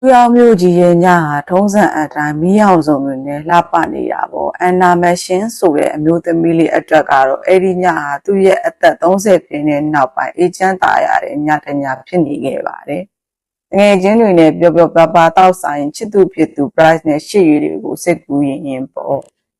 ပြောင်းမျိုးကြီးရဲ့ညဟာထုံးစံအတိုင်းမီးအောင်စုံတွေနဲ့လှပနေတာပေါ့အန်နာမရှင်ဆိုတဲ့အမျိုးသမီးလေးအတွက်ကတော့အဲ့ဒီညဟာသူ့ရဲ့အသက်30ပြည့်တဲ့နောက်ပိုင်းအေးချမ်းသာရတဲ့ညတစ်ညဖြစ်နေခဲ့ပါတယ်။ငယ်ချင်းတွေနဲ့ပျော်ပျော်ပါပါတောက်ဆိုင်ချစ်သူဖြစ်သူ Bryce နဲ့ရှေ့ရည်တွေကိုစိတ်ကူးရင်ပေါ့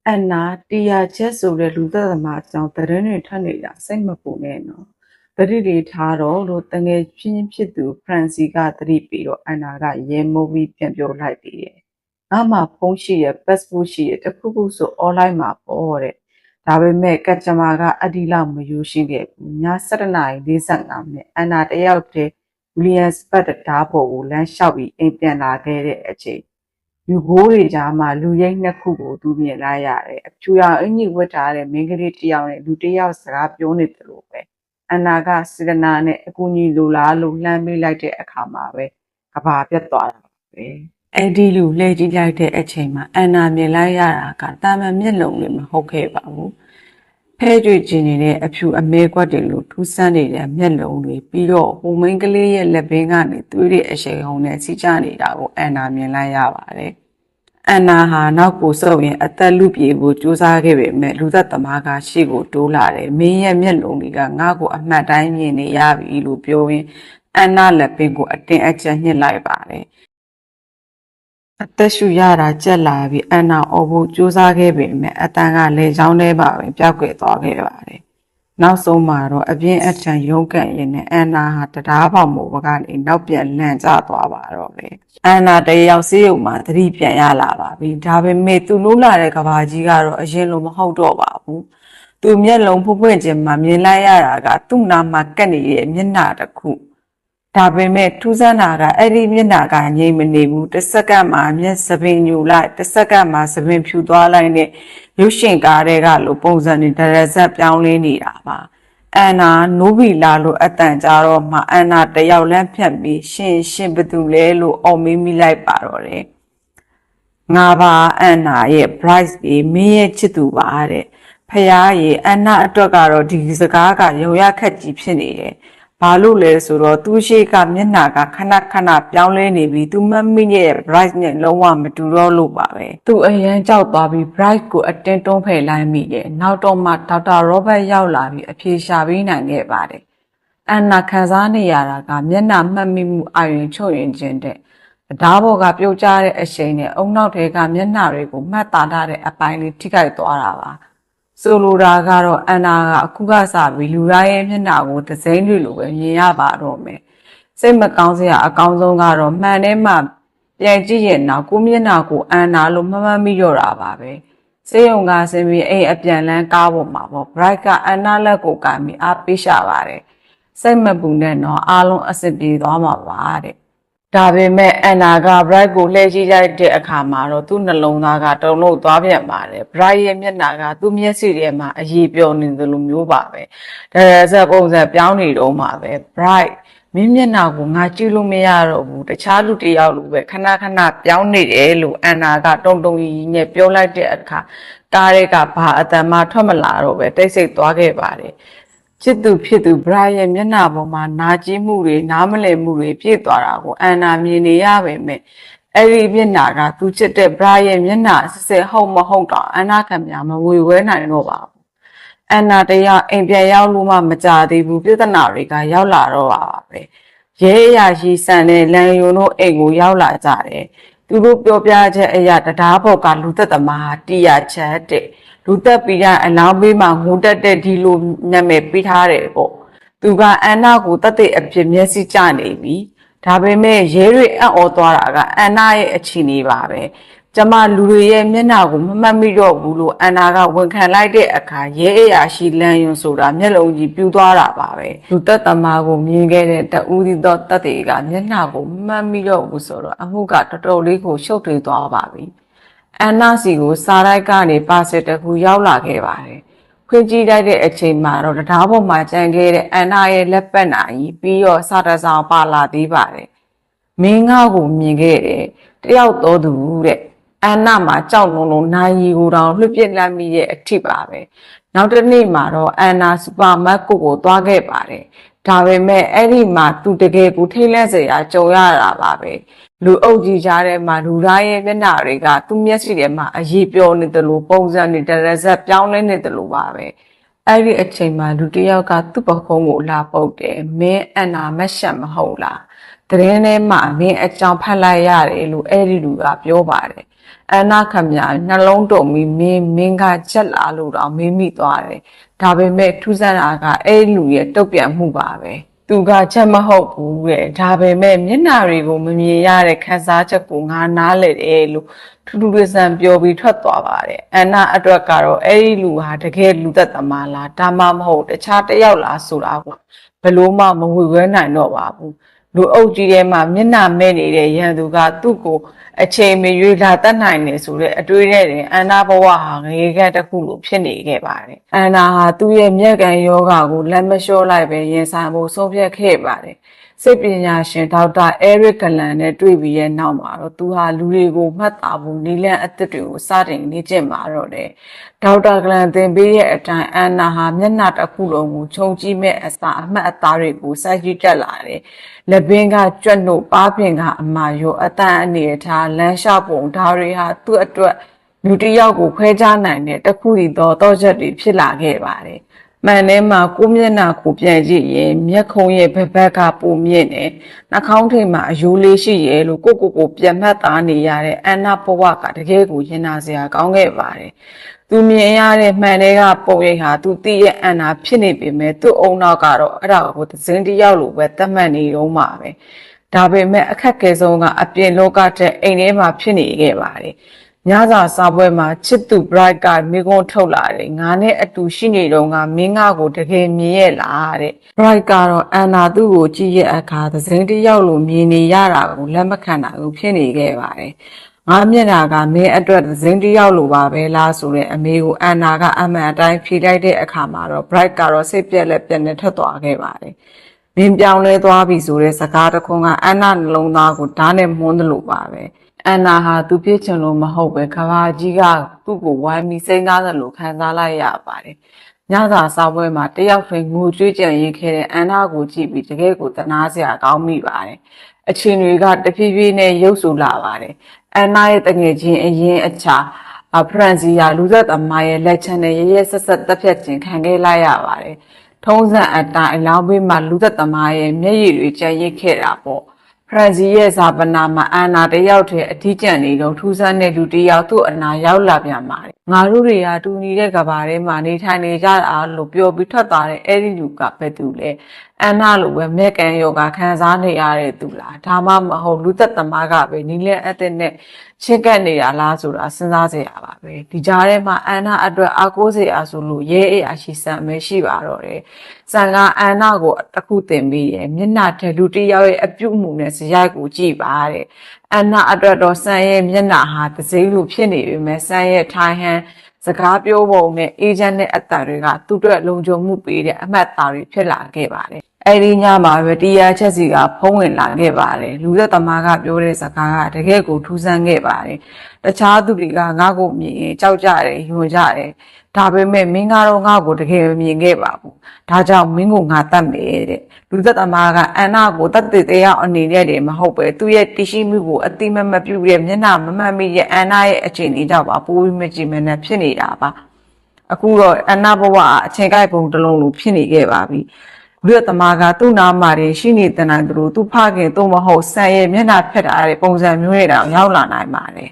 အန်နာတီယာချက်ဆိုတဲ့လူသက်သမားအကြောင်းသတင်းတွေထွက်နေတာစိတ်မပူနဲ့နော်။သတိတွေထားတော့လို့တငယ်ချင်းဖြစ်သူဖရန်စီကသတိပြီးတော့အန်နာကရဲမိုးပြီးပြန်ပြောလိုက်သေးတယ်။ငါမှဖုန်းရှိရ passport ရှိရတခုခုဆို online မှာပေါ့တဲ့။ဒါပေမဲ့ကကြမာကအဒီလောက်မယူရှင်းခဲ့ဘူး။ည7:45မိနစ်အန်နာတယောက်တည်းဝီလီယမ်စပတ်ဓာတ်ပေါ်ကိုလမ်းလျှောက်ပြီးအိမ်ပြန်လာခဲ့တဲ့အချိန်လူဘိုးတွေကြားမှာလူရိပ်နှစ်ခုကိုသူမြင်လိုက်ရတယ်။အဖြူရောင်အင်ကြီးဝတ်ထားတဲ့မိန်းကလေးတစ်ယောက်နဲ့လူတစ်ယောက်စကားပြောနေတယ်လို့ပဲ။အန်နာကစေတနာနဲ့အကူအညီလိုလားလို့လှမ်းပေးလိုက်တဲ့အခါမှာပဲကဘာပြတ်သွားတာပဲအဲ့ဒီလူလှည့်ကြည့်လိုက်တဲ့အချိန်မှာအန်နာမြင်လိုက်ရတာကတာမန်မျက်လုံးလေးမဟုတ်ခဲ့ပါဘူးဖဲကြွကျင်နေတဲ့အဖြူအမဲကွက်တွေလိုထူးဆန်းနေတဲ့မျက်လုံးတွေပြီးတော့ဟိုမိန်းကလေးရဲ့လက်ပင်ကနေသွေးတွေအရှိန်ဟုန်နဲ့စီးကျနေတာကိုအန်နာမြင်လိုက်ရပါတယ်အန်နာဟာနောက်ကိုဆုပ်ရင်အသက်လူပြေကိုစူးစမ်းခဲ့ပေမဲ့လူသက်သမားကရှေ့ကိုတိုးလာတယ်မင်းရဲ့မျက်လုံးတွေကငါ့ကိုအမှတ်တိုင်းမြင်နေရပြီလို့ပြောရင်းအန်နာလက်ပင်ကိုအတင်းအကျပ်ညှစ်လိုက်ပါတယ်အသက်ရှူရတာကြက်လာပြီးအန်နာအော်ဖို့စူးစမ်းခဲ့ပေမဲ့အတန်ကလေချောင်းထဲပါပဲပျောက်ကွယ်သွားခဲ့ပါတယ်နောက်ဆုံးမှာတော့အပြင်းအထန်ရုန်းကန်ရင်းနဲ့အန်နာဟာတရားပေါက်မို့ဘကနေနောက်ပြန်လန့်ကျသွားပါတော့ပဲအန်နာတယောက်စေးရုံမှာသတိပြန်ရလာပါပြီဒါပေမဲ့သူလို့လာတဲ့ကဘာကြီးကတော့အရင်လိုမဟုတ်တော့ပါဘူးသူမျက်လုံးဖွင့်ဖွင့်ချင်းမှမြင်လိုက်ရတာကသူ့နာမှာကပ်နေတဲ့မျက်နှာတစ်ခုဒါပေမဲ့ထူးဆန်းတာကအဲ့ဒီမျက်နှာကငြိမ်မနေဘူးတစ်စက္ကန့်မှမျက်စပင်ညူလိုက်တစ်စက္ကန့်မှစပင်ဖြူသွားလိုက်နဲ့ရုပ်ရှင်ကားတွေကလိုပုံစံတွေဒရဇက်ပြောင်းလဲနေတာပါအန်နာနိုးဘီလာလို့အတန်ကြတော့မှအန်နာတယောက်လမ်းဖြတ်ပြီးရှင်ဘသူလဲလို့အော်မေးမိလိုက်ပါတော့တယ်ငါပါအန်နာရဲ့ Bryce ကြီးမင်းရဲ့ချစ်သူပါတဲ့ဖယားကြီးအန်နာအတွက်ကတော့ဒီစကားကရုံရခက်ကြီးဖြစ်နေတယ်ဘာလို့လဲဆိုတော့သူရှိကမျက်နှာကခဏခဏပြောင်းလဲနေပြီးသူမမိရဲ့ Bryce နဲ့လုံးဝမတူတော့လို့ပါပဲသူအရန်ကြောက်သွားပြီး Bryce ကိုအတင်းတွန်းဖယ်လိုက်မိတယ်နောက်တော့မှဒေါက်တာရောဘတ်ရောက်လာပြီးအဖြေရှာပေးနိုင်ခဲ့ပါတယ်အန်နာခံစားနေရတာကမျက်နှာမှတ်မိမှုအယွင်ချုပ်ရင်ခြင်းတဲ့ဓာတ်ဘော်ကပြုတ်ကျတဲ့အရှိန်နဲ့အုံနောက်တွေကမျက်နှာတွေကိုမှတ်သားထားတဲ့အပိုင်းလေးထိခိုက်သွားတာပါဆိုလိုတာကတော့အန်နာကအခုကစပြီးလူတိုင်းရဲ့မျက်နှာကိုသစိမ်းတွေလိုပဲမြင်ရပါတော့မယ်စိတ်မကောင်းစရာအကောင်းဆုံးကတော့မှန်ထဲမှာပြန်ကြည့်ရင်တော့ကိုမျက်နှာကိုအန်နာလို့မှတ်မိတော့တာပါပဲစေယုံကဆင်းပြီးအိမ်အပြန်လန်းကားပေါ်မှာပေါ့ Bright ကအန်နာလက်ကိုကင်ပြီးအားပေးရှာပါတယ်စိတ်မပူနဲ့တော့အားလုံးအဆင်ပြေသွားမှာပါတဲ့ဒါပေမဲ့အန်နာက Bright ကိုလှည့်ကြည့်လိုက်တဲ့အခါမှာတော့သူ့နှလုံးသားကတုန်လို့သွားပြန်ပါတယ် Bright ရဲ့မျက်နှာကသူ့မျက်စိထဲမှာအရေပျော်နေသလိုမျိုးပါပဲဒါရဇက်ပုံစံပြောင်းနေတော့မှာပဲ Bright မင်းမျက်နှာကိုငါကြည့်လို့မရတော့ဘူးတခြားလူတစ်ယောက်လိုပဲခဏခဏပြောင်းနေတယ်လို့အန်နာကတုံတုံကြီးနဲ့ပြောလိုက်တဲ့အခါကားတွေကဘာအတန်မှထွက်မလာတော့ပဲတိတ်ဆိတ်သွားခဲ့ပါတယ်ချစ်သူဖြစ်သူ Bright ရဲ့မျက်နှာပေါ်မှာနာကျင်မှုတွေနားမလည်မှုတွေပြည့်သွားတာကိုအန်နာမြင်နေရပေမဲ့အဲ့ဒီမျက်နှာကသူချစ်တဲ့ Bright ရဲ့မျက်နှာဆစ်ဟုတ်မဟုတ်တော့အန်နာခံများမဝေဝဲနိုင်တော့ပါဘူးအန်နာတရားအိမ်ပြန်ရောက်လို့မှမကြသေးဘူးပြဿနာတွေကရောက်လာတော့ပါပဲရဲအရာရှိဆန်တဲ့လန်ယုံတို့အိမ်ကိုရောက်လာကြတယ်သူတို့ပြောပြချက်အရာတရားဘော်ကလူသက်သမားတီယာချက်တဲ့လူသက်ပြီးတဲ့အလောင်းပေးမှငိုတက်တဲ့ဒီလိုနာမည်ပေးထားတယ်ပေါ့သူကအန်နာကိုတသက်အဖြစ်မျက်စိကျနေပြီဒါပေမဲ့ရဲတွေအံ့ဩသွားတာကအန်နာရဲ့အခြေအနေပါပဲကျမလူတွေရဲ့မျက်နှာကိုမမှတ်မိတော့ဘူးလို့အန်နာကဝန်ခံလိုက်တဲ့အခါရဲအရာရှိလန်ယွန်ဆိုတာမျက်လုံးကြီးပြူသွားတာပါပဲလူသက်သမားကိုမြင်ခဲ့တဲ့တဦးသီးသောတပ်တွေကမျက်နှာကိုမမှတ်မိတော့ဘူးဆိုတော့အမှုကတော်တော်လေးကိုရှုပ်ထွေးသွားပါပြီအန်နာစီကိုစားရိုက်ကနေပါစစ်တခုရောက်လာခဲ့ပါတယ်ခွင့်ကြည့်လိုက်တဲ့အချိန်မှာတော့တရားပေါ်မှာကြံခဲ့တဲ့အန်နာရဲ့လက်ပတ်နာကြီးပြီးတော့စာတစောင်ပါလာသေးပါတယ်မင်းငါ့ကိုမြင်ခဲ့တယ်တယောက်တော်သူတဲ့အန်နာမှာကြောက်လုံးနိုင်ရီကိုတောင်လွှတ်ပြစ်လိုက်မိရဲ့အထိပါပဲနောက်တစ်နေ့မှာတော့အန်နာစူပါမတ်ကိုသွားခဲ့ပါတယ် ဒါပေမဲ့အဲ့ဒီမှာသူတကယ်ကိုထိတ်လန့်စရာကြုံရတာပါပဲလူအုပ်ကြီးကြားထဲမှာလူသားရဲ့မျက်နှာတွေကသူ့မျက်စိထဲမှာအရေးပြောနေတယ်လို့ပုံစံတွေတရဇက်ပြောင်းလဲနေတယ်လို့ပါပဲအဲ့ဒီအချိန်မှာလူတစ်ယောက်ကသူ့ပခုံးကိုလာပုတ်တယ်မင်းအန်နာမက်ရှက်မဟုတ်လားတရင်ထဲမှာမင်းအကြောင်းဖတ်လိုက်ရတယ်လို့အဲ့ဒီလူကပြောပါတယ်အန်နာခမရနှလုံးတုံပြီးမင်းကချက်လာလို့တော့မင်းမိသွားတယ်ဒါပေမဲ့ထူးဆန်းတာကအဲ့လူရဲ့တုတ်ပြန်မှုပါပဲသူကချက်မဟုတ်ဘူးတဲ့ဒါပေမဲ့မျက်နှာတွေကိုမမြင်ရတဲ့ခန်းစားချက်ကိုငါနားလေတယ်လို့ထူးထူးဆန်းပြောပြီးထွက်သွားပါတယ်အန်နာအတွက်ကတော့အဲ့ဒီလူဟာတကယ်လူသက်သမားလားဒါမှမဟုတ်တခြားတစ်ယောက်လားဆိုတာကိုဘယ်လို့မှမဝေခွဲနိုင်တော့ပါဘူးလူအုပ်ကြီးထဲမှာမျက်နှာမဲ့နေတဲ့ရန်သူကသူ့ကိုအချိန်မရွေးလာတတ်နိုင်တယ်ဆိုတဲ့အတွေးနဲ့တင်အန်နာဘဝဟာငရေကတစ်ခုလိုဖြစ်နေခဲ့ပါတယ်အန်နာဟာသူ့ရဲ့မျက်ကန်ယောဂကိုလက်မလျှော့လိုက်ပဲရင်ဆိုင်ဖို့ဆုံးဖြတ်ခဲ့ပါတယ်စိတ်ပညာရှင်ဒေါက်တာအဲရစ်ဂလန်နဲ့တွေ့ပြီးရဲ့နောက်မှာတော့သူဟာလူတွေကိုမှတ်သားဖို့နီလန်အသစ်တွေကိုစတင်နေကျင့်မှာတော့တယ်ဒေါက်တာဂလန်သင်ပေးရဲ့အတိုင်းအန်နာဟာမျက်နှာတစ်ခုလုံးကိုခြုံကြည့်မဲ့အစာအမှတ်အသားတွေကိုစိုက်ကြည့်တက်လာတယ်လက်ပင်ကကြွက်နို့ပါးပင်ကအမာရောအတန်အနေထားလမ်းလျှောက်ပုံဒါတွေဟာသူ့အတွက်လူတစ်ယောက်ကိုခွဲခြားနိုင်တဲ့တစ်ခုတည်းသောတောချက်တွေဖြစ်လာခဲ့ပါတယ်မှန်ထဲမှာကိုမျက်နှာကိုပြန်ကြည့်ရင်မျက်ခုံးရဲ့ဘက်ဘက်ကပုံမြင့်နေနှာခေါင်းထိပ်မှာအယိုးလေးရှိရဲ့လို့ကိုပြန်မှတ်သားနေရတဲ့အန်နာဘဝကတကယ်ကိုရင်နာစရာကောင်းခဲ့ပါတယ်သူမြင်ရတဲ့မှန်တွေကပုံရိပ်ဟာသူသိရဲ့အန်နာဖြစ်နေပေမဲ့သူ့အုံနောက်ကတော့အဲ့ဒါကိုသစင်းတစ်ယောက်လိုပဲသတ်မှတ်နေတော့မှာပဲဒါပေမဲ့အခက်အခဲဆုံးကအပြင်လောကတဲ့အိမ်ထဲမှာဖြစ်နေခဲ့ပါတယ်ညစာစားပွဲမှာချစ်သူ bright ကမိကုံးထုတ်လာတယ်ငါနဲ့အတူရှိနေတော့ငါမင်းငါကိုတကယ်မြင်ရဲ့လားတဲ့ bright ကတော့အန်နာသူ့ကိုကြည့်ရဲ့အခါသစင်းတစ်ယောက်လိုမြင်နေရတာကိုလက်မခံနိုင်ဘူးဖြစ်နေခဲ့ပါတယ်ငါမျက်နှာကမင်းအတွက်သစင်းတစ်ယောက်လိုပါပဲလားဆိုတဲ့အမေကိုအန်နာကအမှန်အတိုင်းဖြေလိုက်တဲ့အခါမှာတော့ bright ကတော့စိတ်ပြက်လက်ပြက်နဲ့ထွက်သွားခဲ့ပါတယ်မင်းပြောင်းလဲသွားပြီဆိုတဲ့စကားတစ်ခွန်းကအန်နာနှလုံးသားကိုဓာတ်နဲ့မွန်းသလိုပါပဲအန်နာဟာသူပြစ်ချင်လို့မဟုတ်ပဲကဘာကြီးကသူ့ကိုဝိုင်းပြီးစိတ်ကားသလိုခံစားလိုက်ရပါတယ်ညစာစားပွဲမှာတယောက်တွင်ငိုကြွေးကြံရင်းခဲ့တဲ့အန်နာကိုကြည့်ပြီးတကယ်ကိုတနာစရာကောင်းမိပါတယ်အချင်းတွေကတဖြည်းဖြည်းနဲ့ရုပ်ဆူလာပါတယ်အန်နာရဲ့တငယ်ချင်းအရင်အခြားဖရန်စီယာလူသက်သမားရဲ့လက်ချက်နဲ့ရဆက်ဆက်တက်ဖြတ်ခြင်းခံခဲ့လိုက်ရပါတယ်ထုံးစံအတိုင်းအလောင်းပေးမှာလူသက်သမားရဲ့မျက်ရည်တွေကျန်ရစ်ခဲ့တာပေါ့ဖရန်စီရဲ့ဇာပနာမှာအန်နာတယောက်တည်းအထီးကျန်နေတော့ထူးဆန်းတဲ့လူတစ်ယောက်သူ့အနာရောက်လာပြန်ပါတယ်ငါတို့တွေကတူနေတဲ့ကဘာထဲမှာနေထိုင်နေကြတာလို့ပြောပြီးထွက်သွားတဲ့အဲ့ဒီလူကပဲသူလေအန်နာလိုပဲမက်ကန်ယောဂခံစားနေရတဲ့သူလားဒါမှမဟုတ်လူသက်သမားကပဲနီလက်အသက်နဲ့ချစ်ကပ်နေတာလားဆိုတာစဉ်းစားစရာပါပဲဒီကြားထဲမှာအန်နာအတွက်အားကိုးစရာဆိုလို့ရဲအရာရှိစံမရှိပါတော့တယ်စံကအန်နာကိုတစ်ခုတင်ပြီးရဲ့မျက်နှာထဲလူတစ်ယောက်ရဲ့အပြုတ်မှုနဲ့ဇရိုက်ကိုကြည့်ပါတဲ့အန်နာအတွက်တော့စံရဲ့မျက်နှာဟာတစိမ့်လိုဖြစ်နေပေမဲ့စံရဲ့ထိုင်ဟန်စကားပြောပုံနဲ့အေဂျင့်နဲ့အတန်တွေကသူ့အတွက်လုံခြုံမှုပေးတဲ့အမှတ်အသားတွေဖြစ်လာခဲ့ပါတယ်အဲ့ဒီညမှာပဲတရားချက်စီကဖုံးဝင်လာခဲ့ပါတယ်လူသက်သမားကပြောတဲ့စကားကတကယ်ကိုထူးဆန်းခဲ့ပါတယ်တခြားသူတွေကငါ့ကိုမြင်ရင်ကြောက်ကြတယ်ယွန်ကြတယ်ဒါပေမဲ့မင်းကတော့ငါ့ကိုတကယ်မမြင်ခဲ့ပါဘူးဒါကြောင့်မင်းကိုငါတတ်မယ်တဲ့လူသက်သမားကအန်နာကိုတတ်တဲ့တရားအနေနဲ့တည်းမဟုတ်ပဲသူ့ရဲ့တရှိမှုကိုအတိမမပြုတဲ့မျက်နှာမမှန်မိရဲ့အန်နာရဲ့အခြေအနေကြောင့်ပါပိုးပြီးမကြည့်မနဲ့ဖြစ်နေတာပါအခုတော့အန်နာဘဝအချိန်ကိုက်ပုံတစ်လုံးလိုဖြစ်နေခဲ့ပါပြီလူသမားကသူ့နာမှာတွေရှိနေတဲ့နိုင်သူတို့သူ့ဖခင်သို့မဟုတ်ဆန်ရဲ့မျက်နှာဖက်ထားတဲ့ပုံစံမျိုးတွေတောင်ရောက်လာနိုင်ပါတယ်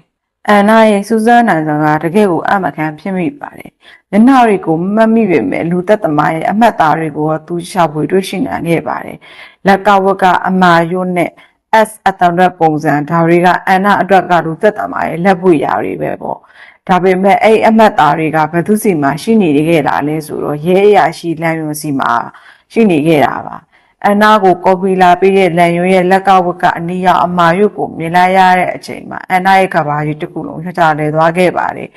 အန်နာရဲ့စူးစမ်းနိုင်စွာကတကယ်ကိုအမခံဖြစ်မိပါတယ်မျက်နှာတွေကိုမမှတ်မိပေမဲ့လူသက်သမားရဲ့အမှတ်သားတွေကိုသူရှာဖွေတွေ့ရှိနိုင်ခဲ့ပါတယ်လက်ကဝက်ကအမာယွန်းနဲ့ S အတန်ရက်ပုံစံဒါတွေကအန်နာအတွက်ကလူသက်သမားရဲ့လက်ပွေရာတွေပဲပေါ့ဒါပေမဲ့အဲ့အမှတ်သားတွေကဘယ်သူစီမှာရှိနေခဲ့တာလဲဆိုတော့ရဲအရာရှိလမ်းယွန်းစီမှာရှိနေခဲ့တာပါအန်နာကိုကော်ပီလာပေးတဲ့လန်ယွန်းရဲ့လက်ကဝက်ကအနီးရောက်အမာရွတ်ကိုမြင်လိုက်ရတဲ့အချိန်မှာအန်နာရဲ့ကဘာကြီးတစ်ခုလုံးချာလဲသွားခဲ့ပါတယ်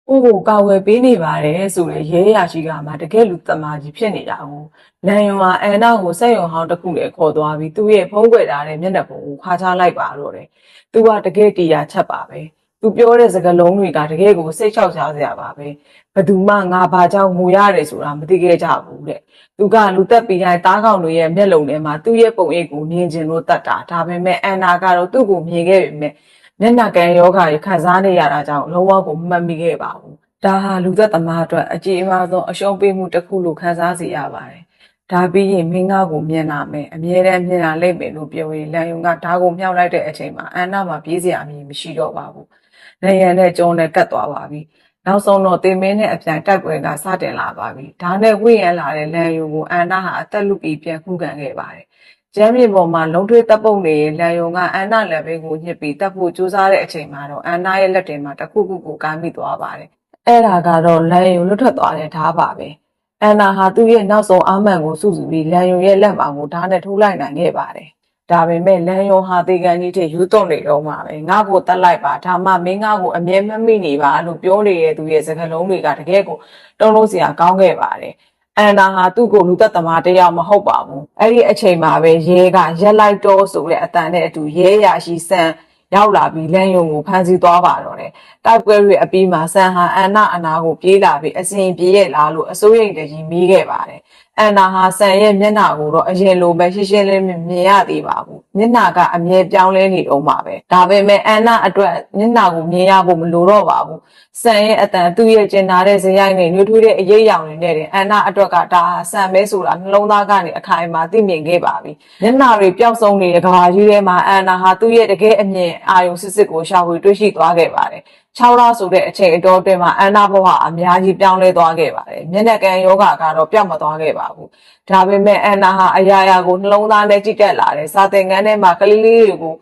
ကိုကာဝယ်ပေးနေပါတယ်ဆိုတဲ့ရဲရရှိကမှတကယ်လူသမားကြီးဖြစ်နေတာကိုလန်ယွန်ကအန်နာကိုစက်ရုံဟောင်းတစ်ခုနဲ့ခေါ်သွားပြီးသူ့ရဲ့ဖုံးကွယ်ထားတဲ့မျက်နှာပုံကိုခွာချလိုက်ပါတော့တယ်သူကတကယ်တရားချက်ပါပဲ သူပြောတဲ့စကားလုံးတွေကတကယ်ကိုစိတ်ချောက်စားစရာပါပဲဘယ်သူမှငါဘာကြောင့်ငိုရတယ်ဆိုတာမသိခဲ့ကြဘူးတဲ့သူကလူသက်ပြီးတိုင်းတားကောင်တွေရဲ့မျက်လုံးထဲမှာသူ့ရဲ့ပုံရိပ်ကိုမြင်ကျင်လို့တတ်တာဒါပေမဲ့အန်နာကတော့သူ့ကိုမြင်ခဲ့ပေမဲ့မျက်နှာကန်ယောဂါကြီးခံစားနေရတာကြောင့်လုံးဝကိုမမှတ်မိခဲ့ပါဘူးဒါဟာလူသက်သမားအတွက်အကြီးအမားဆုံးအရှုံးပေးမှုတစ်ခုလို့ခံစားစေရပါတယ်ဒါပြီးရင်မင်းကားကိုမြင်လာမယ်အမြဲတမ်းမြင်လာလိမ့်မယ်လို့ပြောရင်လန်ယုံကဓာတ်ကိုမြှောက်လိုက်တဲ့အချိန်မှာအန်နာမှာပြေးစရာအမည်မရှိတော့ပါဘူး။နေရန်နဲ့ကျုံနဲ့ကတ်သွားပါပြီ။နောက်ဆုံးတော့တင်မင်းနဲ့အပြိုင်တိုက်ပွဲကစတင်လာပါပြီ။ဒါနဲ့ဝိရန်လာတဲ့လန်ယုံကိုအန်နာဟာအသက်လူပြီးပြန်ခုခံခဲ့ပါတယ်။ကျမ်းမြေပေါ်မှာလုံးထွေးတပ်ပုတ်နေရင်လန်ယုံကအန်နာလက်ဘေးကိုညှစ်ပြီးတပ်ဖို့ကြိုးစားတဲ့အချိန်မှာတော့အန်နာရဲ့လက်တင်မှာတစ်ခုခုကိုကာမိသွားပါတယ်။အဲ့ဒါကတော့လန်ယုံလွတ်ထွက်သွားတဲ့ဓာတ်ပါပဲ။အန်နာဟာသူ့ရဲ့နောက်ဆုံးအာမန်ကိုစုစုပြီးလန်ယုံရဲ့လက်မောင်ကိုဓာတ်နဲ့ထိုးလိုက်နိုင်ခဲ့ပါတယ်။ဒါပေမဲ့လန်ယုံဟာတေကန်ကြီးတဲ့ယူသွနေတော့မှာပဲငါ့ကိုတတ်လိုက်ပါဒါမှမင်းငါ့ကိုအမြဲမမိနေပါလို့ပြောနေတဲ့သူရဲ့စကားလုံးတွေကတကယ်ကိုတုံးလို့စရာကောင်းခဲ့ပါတယ်အန်နာဟာသူ့ကိုလူသက်သမားတယောက်မဟုတ်ပါဘူးအဲ့ဒီအချိန်မှာပဲရဲကရက်လိုက်တော့ဆိုတဲ့အတန်နဲ့အတူရဲရရှိဆန်ရောက်လာပြီးလန်ယုံကိုဖမ်းဆီးသွားပါတော့တယ်တိုက်ပွဲတွေအပြီးမှာဆန်ဟာအန်နာအနာကိုပြေးလာပြီးအစဉ်ပြေးရလာလို့အစိုးရိမ်တကြီးမိခဲ့ပါတယ်အန်နာဟာဆန်ရဲ့မျက်နှာကိုတော့အရင်လိုပဲရှင်းရှင်းလင်းလင်းမြင်ရသေးပါဘူးမျက်နှာကအမြဲပြောင်းလဲနေတော့မှာပဲဒါပေမဲ့အန်နာအတွက်မျက်နှာကိုမြင်ရဖို့မလိုတော့ပါဘူးဆန်ရဲ့အတန်သူ့ရဲ့ကျင်နာတဲ့ဇယိုက်နဲ့ညှို့ထွေးတဲ့အရေးရောင်တွေနဲ့အန်နာအတွက်ကဒါဟာဆန်ပဲဆိုတာနှလုံးသားကနေအခိုင်အမာသိမြင်ခဲ့ပါပြီမျက်နှာတွေပျောက်ဆုံးနေတဲ့ကဘာကြီးထဲမှာအန်နာဟာသူ့ရဲ့တကယ်အမြင်အာရုံစစ်ကိုရှာဖွေတွေ့ရှိသွားခဲ့ပါတယ်6လဆိုတဲ့အချိန်အတော်အတွင်းမှာအန်နာဘဝအများကြီးပြောင်းလဲသွားခဲ့ပါတယ်မျက်နှာကန်ယောဂါကတော့ပျောက်မသွားခဲ့ပါဘူးဒါပေမဲ့အန်နာဟာအရာရာကိုနှလုံးသားနဲ့ကြည့်တက်လာတယ်စာသင်ခန်းထဲမှာကလေးလေးတွေကို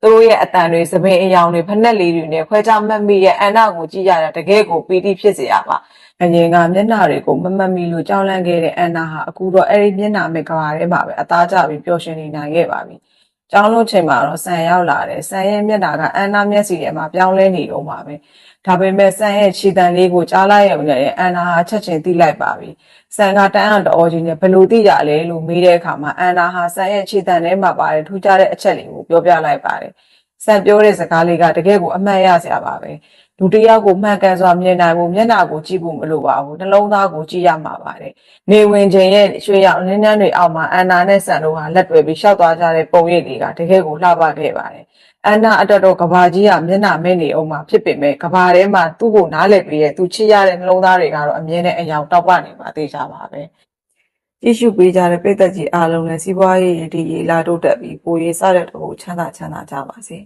သူတို့ရဲ့အတန်တွေသပင်အယောင်တွေဖက်နှက်လေးတွေနဲ့ခွဲခြားမှတ်မိရဲ့အန်နာကိုကြည့်ရတာတကယ်ကိုပီတိဖြစ်စေရပါအရင်ကမျက်နှာတွေကိုမမှတ်မိလို့ကြောက်လန့်ခဲ့တဲ့အန်နာဟာအခုတော့အဲ့ဒီမျက်နှာမဲ့ကဘာထဲမှာပဲအသားကျပြီးပျော်ရွှင်နေနိုင်ခဲ့ပါပြီကျောင်းလုံးချိန်မှာတော့ဆန်ရောက်လာတယ်ဆန်ရဲ့မျက်နှာကအန်နာမျက်စီထဲမှာပြောင်းလဲနေတော့မှာပဲဒါပေမဲ့ဆန်ရဲ့ခြေတံလေးကိုကြားလိုက်ရုံနဲ့အန်နာဟာချက်ချင်းသိလိုက်ပါပြီဆန်ကတန်းအောင်တော်ကြီးနဲ့ဘယ်လိုသိကြလဲလို့မေးတဲ့အခါမှာအန်နာဟာဆန်ရဲ့ခြေတံထဲမှာပါတယ်ထူးခြားတဲ့အချက်လေးကိုပြောပြလိုက်ပါတယ်ဆန်ပြောတဲ့စကားလေးကတကယ်ကိုအမှန်ရစရာပါပဲလူတစ်ယောက်ကိုမှန်ကန်စွာမြင်နိုင်ဖို့မျက်နှာကိုကြည့်ဖို့မလိုပါဘူးနှလုံးသားကိုကြည့်ရမှာပါတယ်နေဝင်ချိန်ရဲ့ရွှေရောင်နင်းနှန်းတွေအောက်မှာအန်နာနဲ့ဆန်တို့ဟာလက်တွဲပြီးရှောက်သွားကြတဲ့ပုံရိပ်တွေကတကယ်ကိုလှပခဲ့ပါတယ်အန်နာအတက်တော့ကဘာကြီးကမျက်နှာမဲ့နေအောင်မှာဖြစ်ပေမဲ့ကဘာထဲမှာသူ့ကိုနားလည်ပြီးရဲ့သူချစ်ရတဲ့နှလုံးသားတွေကတော့အမြဲတမ်းအယောင်တောက်ပနေပါသေးကြပါပဲကြည့်ရှုပေးကြတဲ့ပြည်သက်ကြီးအားလုံးလည်းစီးပွားရေးရည်တည်ရေးလာတိုးတက်ပြီးပိုရေးစတဲ့တူချမ်းသာကြပါစေ